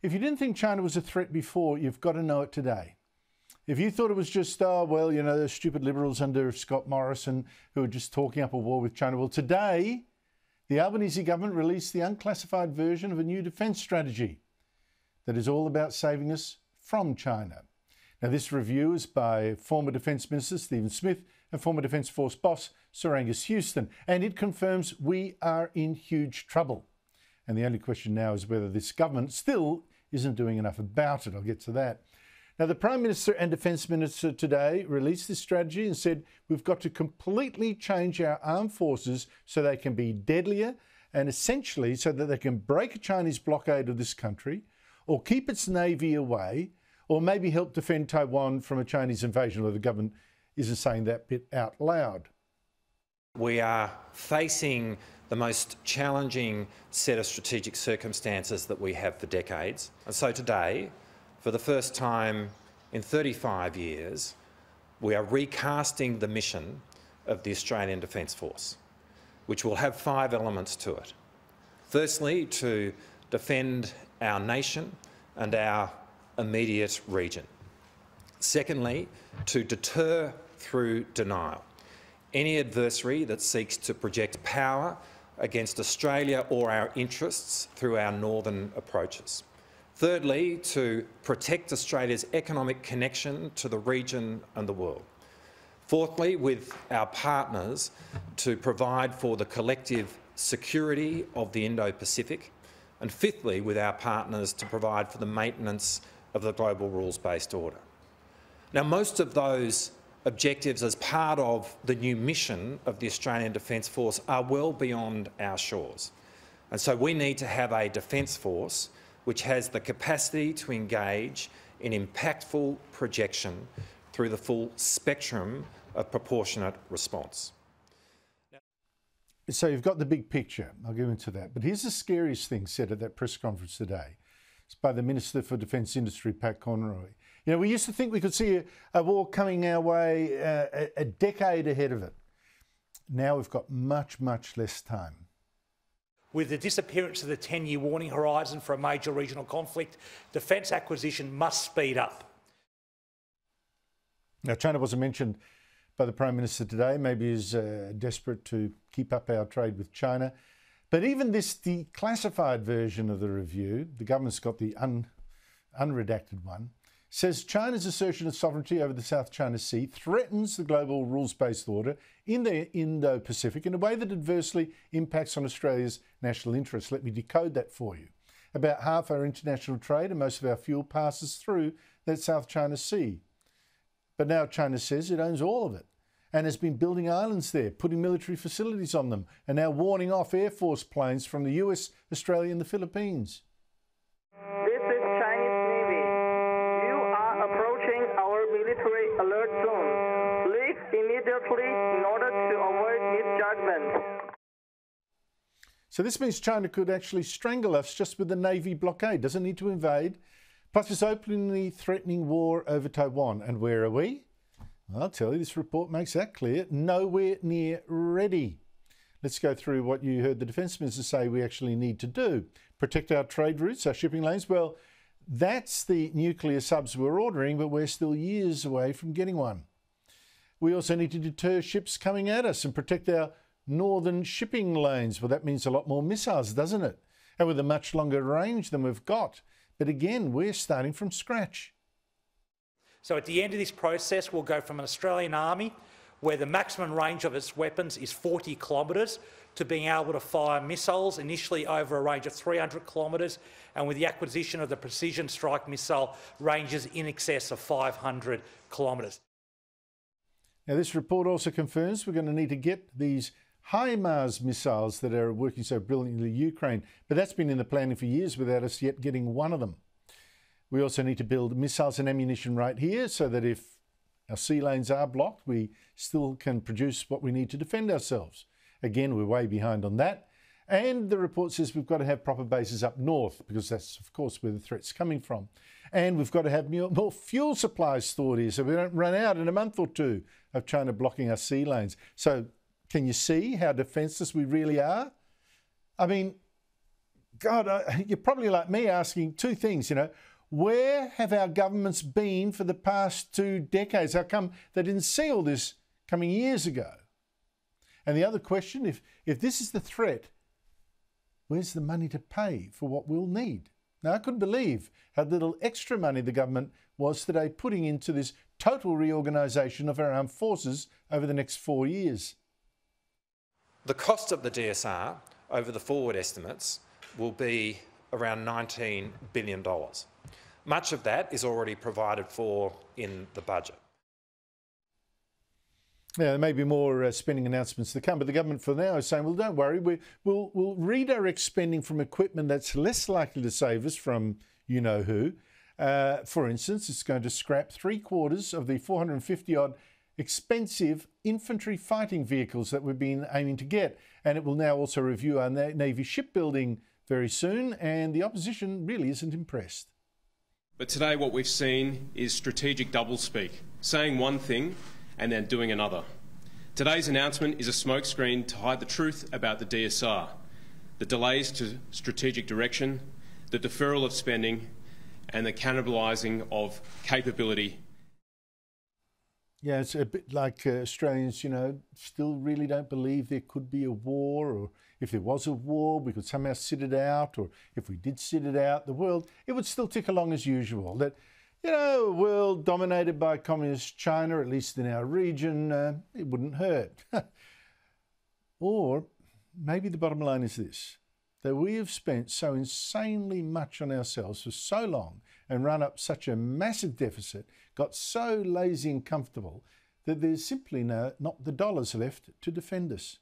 If you didn't think China was a threat before, you've got to know it today. If you thought it was just, oh, well, you know, those stupid liberals under Scott Morrison who are just talking up a war with China. Well, today, the Albanese government released the unclassified version of a new defence strategy that is all about saving us from China. Now, this review is by former Defence Minister Stephen Smith and former Defence Force boss Sir Angus Houston, and it confirms we are in huge trouble. And the only question now is whether this government still isn't doing enough about it. I'll get to that. Now, the Prime Minister and Defence Minister today released this strategy and said we've got to completely change our armed forces so they can be deadlier and essentially so that they can break a Chinese blockade of this country or keep its navy away or maybe help defend Taiwan from a Chinese invasion, although the government isn't saying that bit out loud. We are facing the most challenging set of strategic circumstances that we have for decades. And so today, for the first time in 35 years, we are recasting the mission of the Australian Defence Force, which will have 5 elements to it. Firstly, to defend our nation and our immediate region. Secondly, to deter through denial any adversary that seeks to project power against Australia or our interests through our northern approaches. Thirdly, to protect Australia's economic connection to the region and the world. Fourthly, with our partners, to provide for the collective security of the Indo-Pacific. And fifthly, with our partners, to provide for the maintenance of the global rules-based order. Now, most of those objectives as part of the new mission of the Australian Defence Force are well beyond our shores. And so we need to have a Defence Force which has the capacity to engage in impactful projection through the full spectrum of proportionate response. So you've got the big picture. I'll go into that. But here's the scariest thing said at that press conference today. It's by the Minister for Defence Industry, Pat Conroy. You know, we used to think we could see a war coming our way a decade ahead of it. Now we've got much, much less time. With the disappearance of the 10-year warning horizon for a major regional conflict, defence acquisition must speed up. Now, China wasn't mentioned by the Prime Minister today. Maybe he's desperate to keep up our trade with China. But even this declassified version of the review, the government's got the unredacted one, says China's assertion of sovereignty over the South China Sea threatens the global rules-based order in the Indo-Pacific in a way that adversely impacts on Australia's national interests. Let me decode that for you. About half our international trade and most of our fuel passes through that South China Sea. But now China says it owns all of it and has been building islands there, putting military facilities on them, and now warning off Air Force planes from the US, Australia and the Philippines. This is Chinese Navy. You are approaching our military alert zone. Leave immediately in order to avoid misjudgment. So this means China could actually strangle us just with a Navy blockade. Doesn't need to invade. Plus it's openly threatening war over Taiwan. And where are we? I'll tell you, this report makes that clear. Nowhere near ready. Let's go through what you heard the Defence Minister say we actually need to do. Protect our trade routes, our shipping lanes. Well, that's the nuclear subs we're ordering, but we're still years away from getting one. We also need to deter ships coming at us and protect our northern shipping lanes. Well, that means a lot more missiles, doesn't it? And with a much longer range than we've got. But again, we're starting from scratch. So at the end of this process, we'll go from an Australian army where the maximum range of its weapons is 40 kilometres to being able to fire missiles initially over a range of 300 kilometres, and with the acquisition of the precision strike missile, ranges in excess of 500 kilometres. Now, this report also confirms we're going to need to get these HIMARS missiles that are working so brilliantly in Ukraine, but that's been in the planning for years without us yet getting one of them. We also need to build missiles and ammunition right here so that if our sea lanes are blocked, we still can produce what we need to defend ourselves. Again, we're way behind on that. And the report says we've got to have proper bases up north because that's, of course, where the threat's coming from. And we've got to have more fuel supplies stored here so we don't run out in a month or two of China blocking our sea lanes. So can you see how defenceless we really are? I mean, God, you're probably like me asking two things, you know. Where have our governments been for the past 2 decades? How come they didn't see all this coming years ago? And the other question, if this is the threat, where's the money to pay for what we'll need? Now, I couldn't believe how little extra money the government was today putting into this total reorganisation of our armed forces over the next 4 years. The cost of the DSR over the forward estimates will be around $19 billion. Much of that is already provided for in the budget. Yeah, there may be more spending announcements to come, but the government for now is saying, well, don't worry, we'll redirect spending from equipment that's less likely to save us from you-know-who. For instance, it's going to scrap 3/4 of the 450-odd expensive infantry fighting vehicles that we've been aiming to get. And it will now also review our Navy shipbuilding very soon, and the opposition really isn't impressed. But today what we've seen is strategic doublespeak, saying one thing and then doing another. Today's announcement is a smokescreen to hide the truth about the DSR, the delays to strategic direction, the deferral of spending and the cannibalising of capability. Yeah, it's a bit like Australians, you know, still really don't believe there could be a war, or if there was a war, we could somehow sit it out, or if we did sit it out, the world, it would still tick along as usual. That, you know, a world dominated by communist China, at least in our region, it wouldn't hurt. Or maybe the bottom line is this, that we have spent so insanely much on ourselves for so long and run up such a massive deficit, got so lazy and comfortable, that there's simply not the dollars left to defend us.